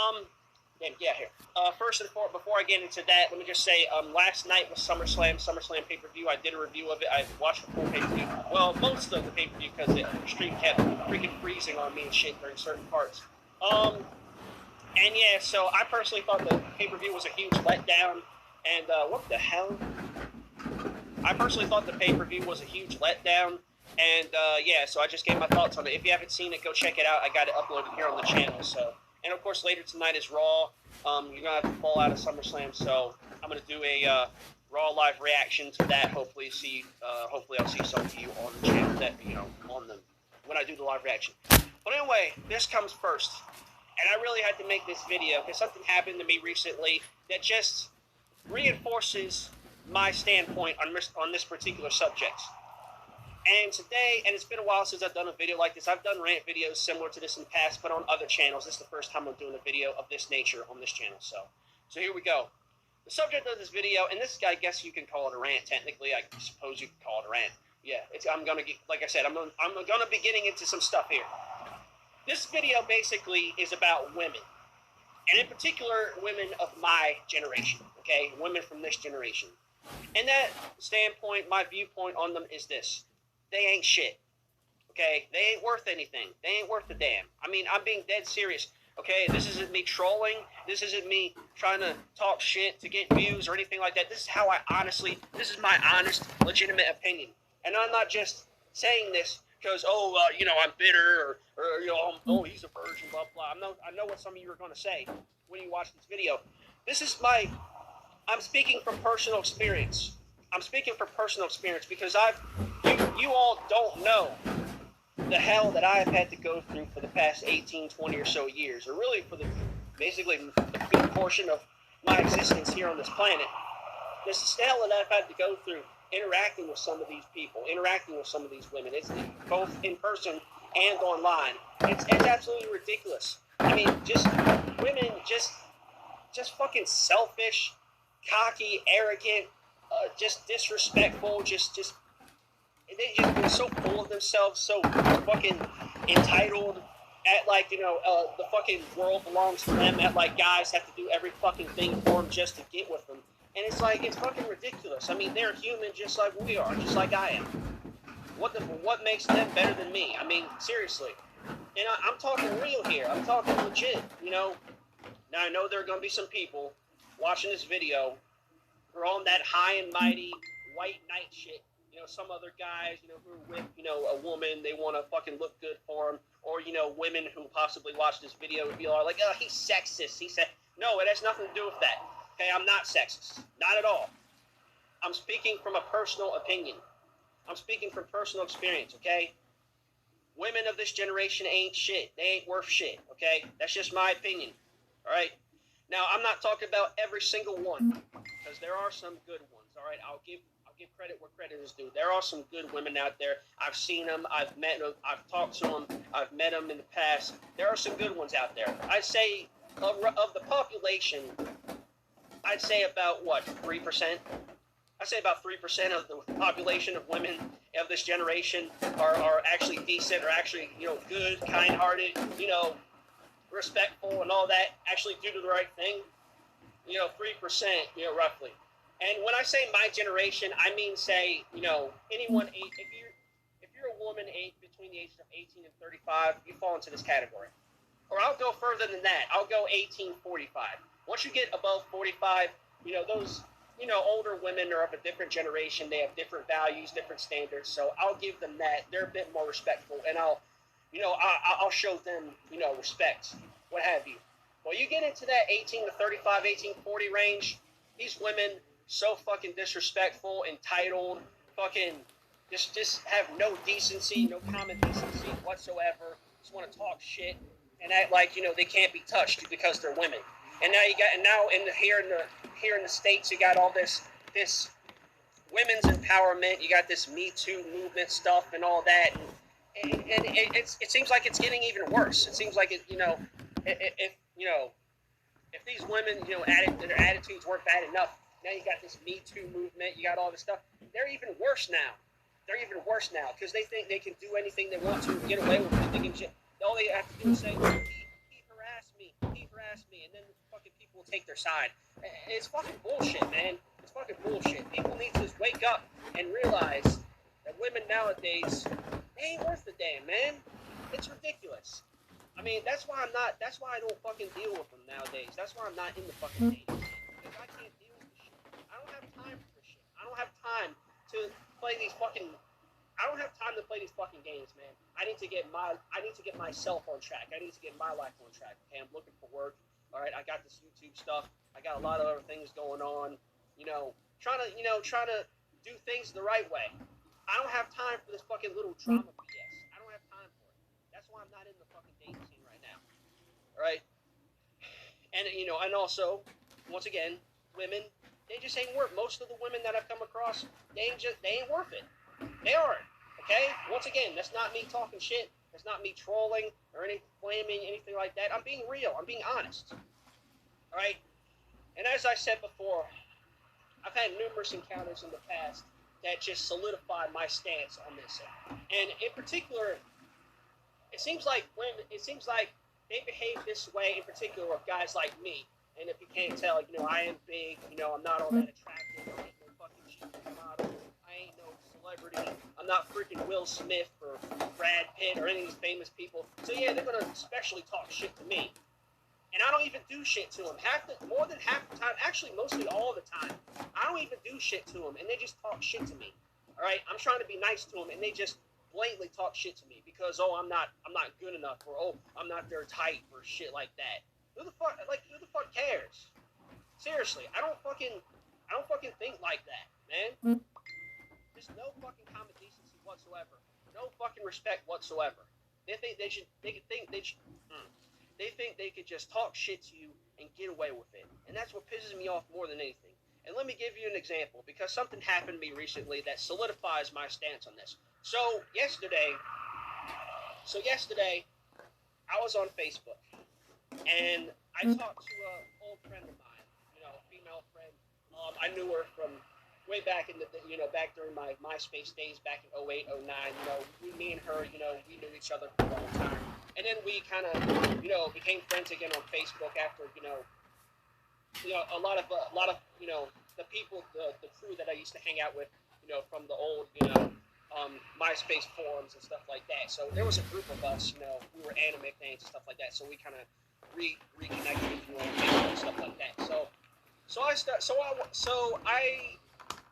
Um, yeah, here. First and foremost, before I get into that, let me just say, last night was SummerSlam pay-per-view. I did a review of it. I watched the full pay-per-view. Well, most of the pay-per-view because the stream kept freaking freezing on me and shit during certain parts. And yeah, so I personally thought the pay-per-view was a huge letdown. And what the hell? I personally thought the pay-per-view was a huge letdown. And yeah, so I just gave my thoughts on it. If you haven't seen it, go check it out. I got it uploaded here on the channel. So. And of course, later tonight is Raw. You're gonna have to fall out of SummerSlam, so I'm gonna do a Raw live reaction to that. Hopefully, hopefully I'll see some of you on the channel that when I do the live reaction. But anyway, this comes first, and I really had to make this video because something happened to me recently that just reinforces my standpoint on this particular subject. And today, and it's been a while since I've done a video like this. I've done rant videos similar to this in the past, but on other channels. This is the first time I'm doing a video of this nature on this channel. So here we go. The subject of this video, and this, I guess you can call it a rant. Technically, I suppose you could call it a rant. Yeah, I'm gonna get, like I said, I'm gonna be getting into some stuff here. This video basically is about women, and in particular, women of my generation. Okay, women from this generation. And that standpoint, my viewpoint on them is this. They ain't shit, okay? They ain't worth anything. They ain't worth a damn. I mean, I'm being dead serious, okay? This isn't me trolling. This isn't me trying to talk shit to get views or anything like that. This is this is my honest, legitimate opinion. And I'm not just saying this because, I'm bitter or he's a virgin, blah, blah. I know what some of you are going to say when you watch this video. I'm speaking from personal experience. I'm speaking from personal experience because you all don't know the hell that I've had to go through for the past 18, 20 or so years, or really for basically the good portion of my existence here on this planet. This is the hell that I've had to go through interacting with some of these people, interacting with some of these women. It's both in person and online. It's absolutely ridiculous. I mean, just women, just fucking selfish, cocky, arrogant, just disrespectful, they just been so full of themselves, so fucking entitled, at the fucking world belongs to them, at guys have to do every fucking thing for them just to get with them. And it's fucking ridiculous. I mean, they're human just like we are, just like I am. What makes them better than me? I mean, seriously. And I'm talking real here. I'm talking legit, Now, I know there are going to be some people watching this video who are on that high and mighty white knight shit. Some other guys, who are with, a woman, they want to fucking look good for him. Or, women who possibly watch this video would be all like, oh, he's sexist. He said, no, it has nothing to do with that. Okay, I'm not sexist. Not at all. I'm speaking from a personal opinion. I'm speaking from personal experience, okay? Women of this generation ain't shit. They ain't worth shit, okay? That's just my opinion, all right? Now, I'm not talking about every single one, because there are some good ones, all right? I'll give credit where credit is due. There are some good women out there. I've seen them. I've met them. I've talked to them. I've met them in the past. There are some good ones out there. I'd say of the population, I'd say about, 3%? I'd say about 3% of the population of women of this generation are actually decent, or actually, good, kind-hearted, respectful and all that, actually do the right thing. 3%, roughly. And when I say my generation, I mean, say, anyone, if you're a woman between the ages of 18 and 35, you fall into this category. Or I'll go further than that. I'll go 18-45. Once you get above 45, those, older women are of a different generation. They have different values, different standards. So I'll give them that. They're a bit more respectful, and I'll show them, respect, what have you. Well, you get into that 18 to 35, 18-40 range, these women, so fucking disrespectful, entitled, fucking just have no decency, no common decency whatsoever. Just want to talk shit and act like they can't be touched because they're women. And now here in the States, you got all this women's empowerment. You got this Me Too movement stuff and all that, and it seems like it's getting even worse. It seems like if these women their attitudes weren't bad enough. Now you got this Me Too movement. You got all this stuff. They're even worse now. Because they think they can do anything they want to and get away with it. All they have to do is say, he harassed me. take their side. It's fucking bullshit, man. It's fucking bullshit. People need to just wake up and realize that women nowadays, they ain't worth a damn, man. It's ridiculous. I mean, that's why I don't fucking deal with them nowadays. That's why I'm not in the fucking dating scene. Because I can't deal with this shit. I don't have time for this shit. I don't have time to play these fucking, I don't have time to play these fucking games, man. I need to get myself on track. I need to get my life on track. Okay, I'm looking for work. All right, I got this YouTube stuff. I got a lot of other things going on. Trying to do things the right way. I don't have time for this fucking little drama BS. I don't have time for it. That's why I'm not in the fucking dating scene right now. All right, and also, once again, women, they just ain't worth. Most of the women that I've come across, they ain't worth it. They aren't. Okay? Once again, that's not me talking shit. That's not me trolling or blaming, anything like that. I'm being real. I'm being honest. Alright? And as I said before, I've had numerous encounters in the past that just solidified my stance on this. And in particular, it seems like they behave this way in particular with guys like me. And if you can't tell, I am big, I'm not all that attractive. I ain't no fucking cheap model. I ain't no celebrity. I'm not freaking Will Smith or Brad Pitt or any of these famous people. So yeah, they're gonna especially talk shit to me. And I don't even do shit to them. More than half the time, actually mostly all the time, I don't even do shit to them, and they just talk shit to me. All right, I'm trying to be nice to them, and they just blatantly talk shit to me because I'm not good enough, or I'm not their type, or shit like that. Who the fuck cares? Seriously, I don't fucking think like that, man. There's no fucking common decency whatsoever. No fucking respect whatsoever. They think they could just talk shit to you and get away with it. And that's what pisses me off more than anything. And let me give you an example, because something happened to me recently that solidifies my stance on this. So yesterday, I was on Facebook, and I talked to an old friend of mine, a female friend. I knew her from way back in back during my MySpace days back in 08, 09. Me and her, we knew each other for a long time. And then we kind of, became friends again on Facebook after, a lot of the people, the crew that I used to hang out with, from the old, MySpace forums and stuff like that. So there was a group of us, we were anime fans and stuff like that. So we kind of reconnected, on Facebook and stuff like that. So I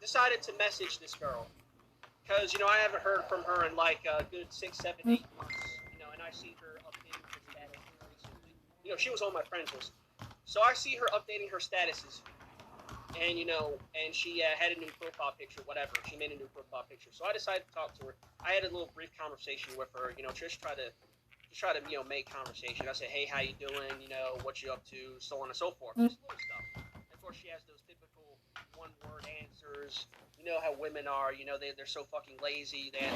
decided to message this girl because, I haven't heard from her in like a good 6, 7, 8 months, and I see her updating her status recently. She was on my friends list. So I see her updating her statuses, and, and she had a new profile picture, whatever. She made a new profile picture. So I decided to talk to her. I had a little brief conversation with her, just try to make conversation. I said, hey, how you doing? What you up to? So on and so forth. Just little stuff. Of course, she has those typical one-word answers. You know how women are. They're so fucking lazy. They're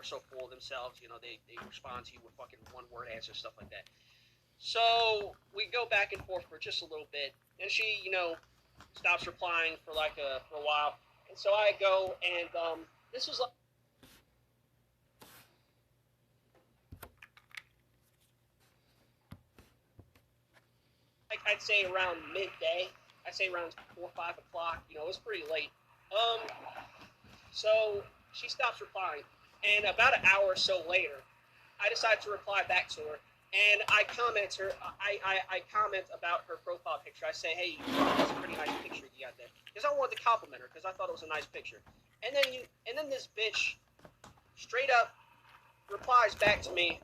so full of themselves. They respond to you with fucking one-word answers, stuff like that. So we go back and forth for just a little bit, and she, stops replying for a while. And so I go, and this was like I'd say around midday. I'd say around 4 or 5 o'clock. It was pretty late. So she stops replying, and about an hour or so later, I decide to reply back to her, and I comment about her profile picture. I say, hey, that's a pretty nice picture you got there, because I wanted to compliment her, because I thought it was a nice picture. And then this bitch straight up replies back to me,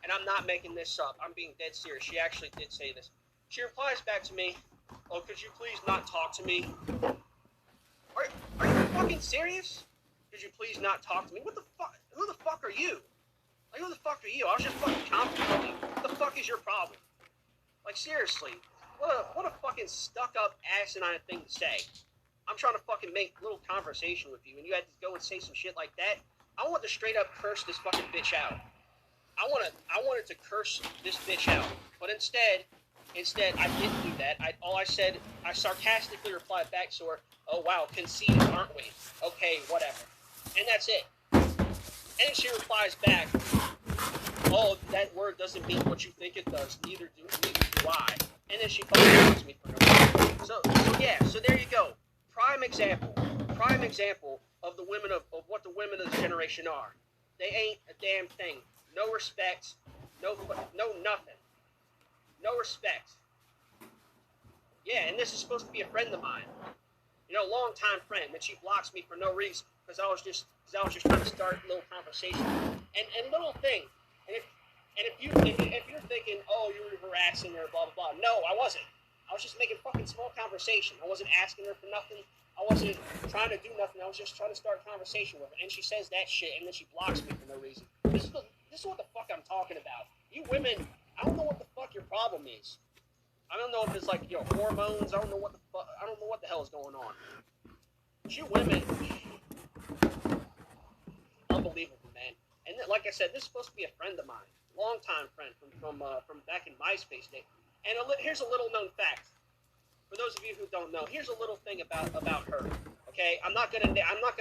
and I'm not making this up. I'm being dead serious. She actually did say this. She replies back to me, oh, could you please not talk to me? Are you fucking serious? Could you please not talk to me? What the fuck? Who the fuck are you? Like, who the fuck are you? I was just fucking complimenting you. What the fuck is your problem? Like, seriously. What a fucking stuck-up, asinine thing to say. I'm trying to fucking make a little conversation with you, and you had to go and say some shit like that? I want to straight up curse this fucking bitch out. I wanted to curse this bitch out. But instead, I didn't do that. I sarcastically replied back to her, oh, wow, conceited, aren't we? Okay, whatever. And that's it. And she replies back, oh, that word doesn't mean what you think it does. Neither do I. And then she fucking wants me for no reason. So there you go. Prime example of the women of what the women of the generation are. They ain't a damn thing. No respect. No nothing. No respect. Yeah, and this is supposed to be a friend of mine. Long-time friend, and she blocks me for no reason because I was just trying to start a little conversation and little thing. And if you're thinking, oh, you were harassing her, blah blah blah. No, I wasn't. I was just making fucking small conversation. I wasn't asking her for nothing. I wasn't trying to do nothing. I was just trying to start a conversation with her. And she says that shit, and then she blocks me for no reason. This is what the fuck I'm talking about. You women, I don't know what the fuck your problem is. I don't know if it's like, hormones. I don't know what the hell is going on. But you women, unbelievable, man. And like I said, this is supposed to be a friend of mine, longtime friend from back in MySpace day. And here's a little known fact. For those of you who don't know, here's a little thing about her. Okay, I'm not gonna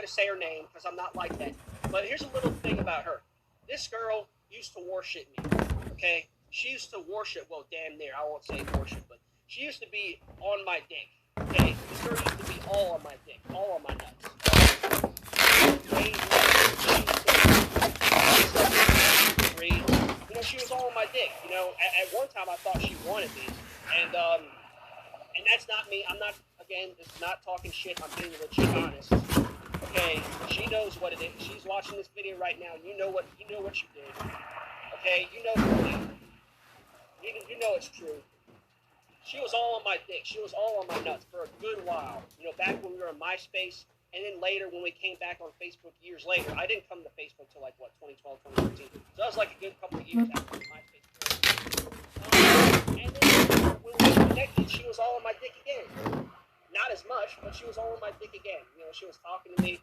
say her name because I'm not like that. But here's a little thing about her. This girl used to worship me. Okay, she used to worship. Well, damn near. I won't say worship, but she used to be on my dick. Okay, this girl used to be all on my dick, all on my nuts. She was all on my dick. At one time I thought she wanted me, and that's not me. I'm not. Again, this is not talking shit. I'm being legit honest. Okay, she knows what it is. She's watching this video right now. You know what you did. Okay, you know who it is. You know it's true. She was all on my dick. She was all on my nuts for a good while. Back when we were on MySpace, and then later when we came back on Facebook years later. I didn't come to Facebook till 2012, 2013. So that was like a good couple of years after MySpace. And then when we connected, she was all on my dick again. Not as much, but she was all on my dick again. She was talking to me,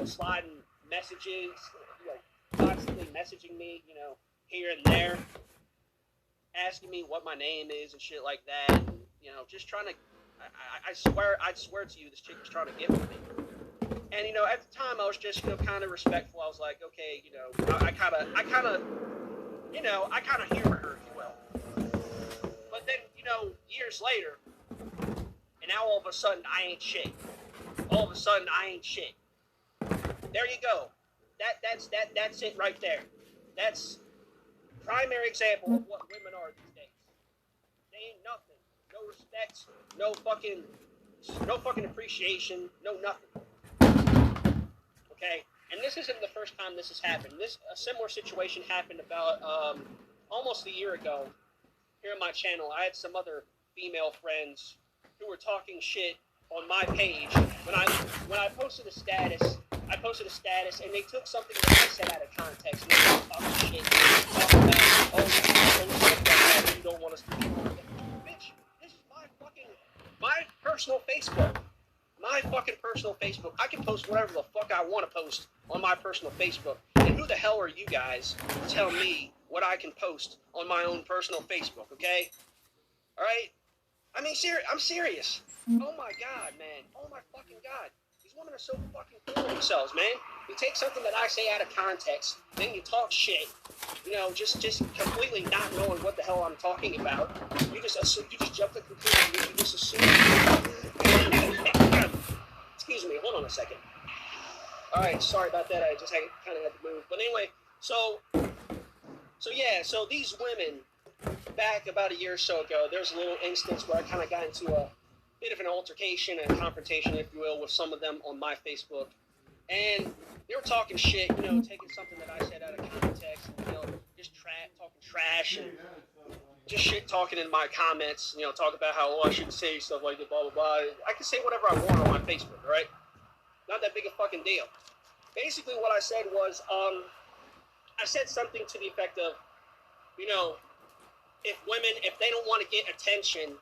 sliding messages, constantly messaging me, here and there, asking me what my name is and shit like that. And, just trying to. I'd swear to you, this chick was trying to get with me. And at the time, I was just kind of respectful. I was like, okay, I kind of humor her, if you will. But then, years later, and now all of a sudden, I ain't shit. All of a sudden, I ain't shit. There you go. That's it right there. That's primary example of what women are these days. They ain't nothing. No respect. No fucking appreciation. No nothing. Okay, and this isn't the first time this has happened. A similar situation happened about almost a year ago here on my channel. I had some other female friends who were talking shit on my page when I posted a status. I posted a status, and they took something that I said out of context, and they were talking shit, talking about, you don't want us to be on it. Bitch, this is my personal Facebook. My fucking personal Facebook. I can post whatever the fuck I want to post on my personal Facebook. And who the hell are you guys to tell me what I can post on my own personal Facebook, okay? Alright? I mean, I'm serious. Oh my god, man. Oh my fucking god. These women are so fucking full of themselves, man. You take something that I say out of context, then you talk shit, just completely not knowing what the hell I'm talking about. You just jump to conclusions. You just assume. Excuse me, hold on a second. Alright, sorry about that. I just kind of had to move. But anyway, so these women, back about a year or so ago, there's a little instance where I kind of got into a bit of an altercation and confrontation, if you will, with some of them on my Facebook. And they were talking shit, taking something that I said out of context, and, just talking trash and just shit talking in my comments, talk about how, I shouldn't say stuff like that, blah, blah, blah. I can say whatever I want on my Facebook, all right? Not that big a fucking deal. Basically, what I said was, I said something to the effect of, if they don't want to get attention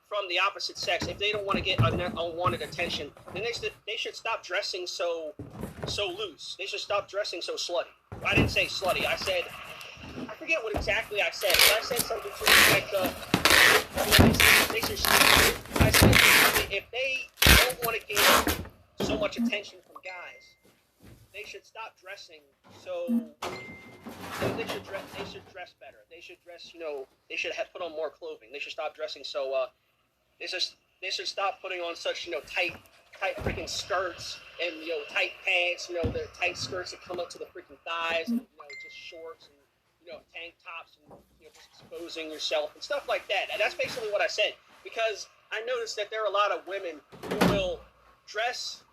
from the opposite sex, if they don't want to get unwanted attention, then they should stop dressing so loose. They should stop dressing so slutty. I didn't say slutty. I said, I forget what exactly I said, but I said something to the effect of, I said if they don't want to get so much attention from guys, they should stop dressing so. They should dress. They should dress better. They should dress. They should have put on more clothing. They should stop dressing so. They should stop putting on such tight freaking skirts and tight pants. The tight skirts that come up to the freaking thighs and just shorts and tank tops and just exposing yourself and stuff like that. And that's basically what I said, because I noticed that there are a lot of women who will dress.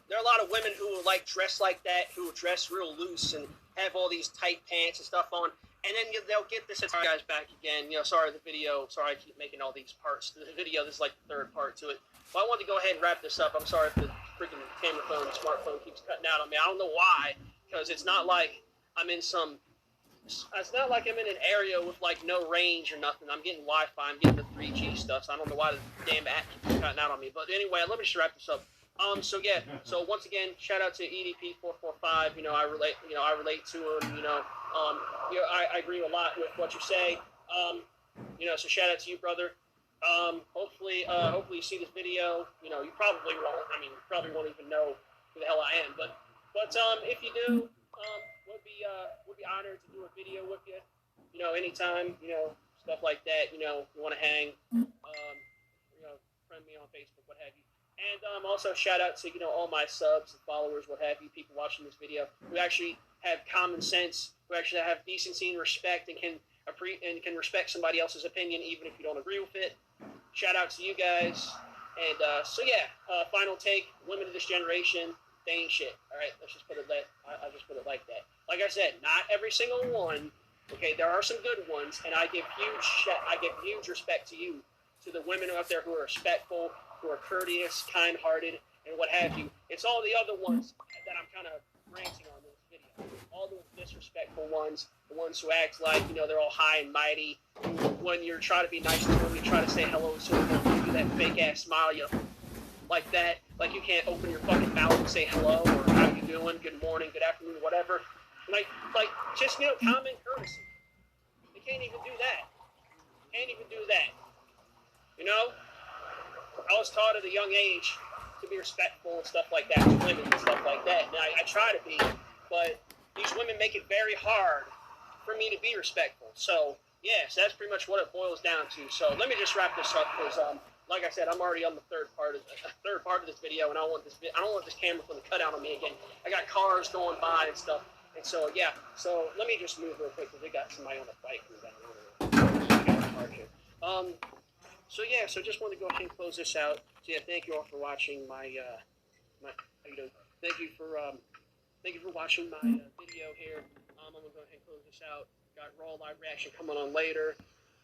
There are a lot of women who will dress like that, who will dress real loose and have all these tight pants and stuff on, and then they'll get this. Sorry guys, back again. Sorry the video. Sorry I keep making all these parts to the video. This is like the third part to it. But I wanted to go ahead and wrap this up. I'm sorry if the freaking camera phone, the smartphone keeps cutting out on me. I don't know why, because it's not like I'm in some. It's not like I'm in an area with no range or nothing. I'm getting Wi-Fi. I'm getting the 3G stuff. So I don't know why the damn app keeps cutting out on me. But anyway, let me just wrap this up. So yeah. So once again, shout out to EDP445. I relate to him. I agree a lot with what you say. So shout out to you, brother. Hopefully you see this video. You probably won't. I mean, you probably won't even know who the hell I am. But if you do, would be honored to do a video with you. Anytime. Stuff like that. You want to hang. Friend me on Facebook, what have you. And also shout out to all my subs and followers, what have you, people watching this video who actually have common sense, who actually have decency and respect, and can respect somebody else's opinion even if you don't agree with it. Shout out to you guys. And final take: women of this generation, they ain't shit. All right, let's just put it I'll just put it like that. Like I said, not every single one. Okay, there are some good ones, and I give huge respect to you, to the women out there who are respectful, who are courteous, kind-hearted, and what have you. It's all the other ones that I'm kind of ranting on in this video. All the disrespectful ones, the ones who act like, they're all high and mighty. When you're trying to be nice to them, you try to say hello to them, you do that fake-ass smile, like that. Like you can't open your fucking mouth and say hello, or how you doing, good morning, good afternoon, whatever. Just, common courtesy. They can't even do that. I was taught at a young age to be respectful and stuff like that to women and stuff like that. And I try to be, but these women make it very hard for me to be respectful. So, so that's pretty much what it boils down to. So let me just wrap this up because, like I said, I'm already on the third part of this video, and I don't want this camera phone to cut out on me again. I got cars going by and stuff, and so So let me just move real quick because we got somebody on the bike who's down there. So just wanted to go ahead and close this out. So thank you all for watching my how you doing? Thank you for watching my video here. I'm gonna go ahead and close this out. Got Raw live reaction coming on later.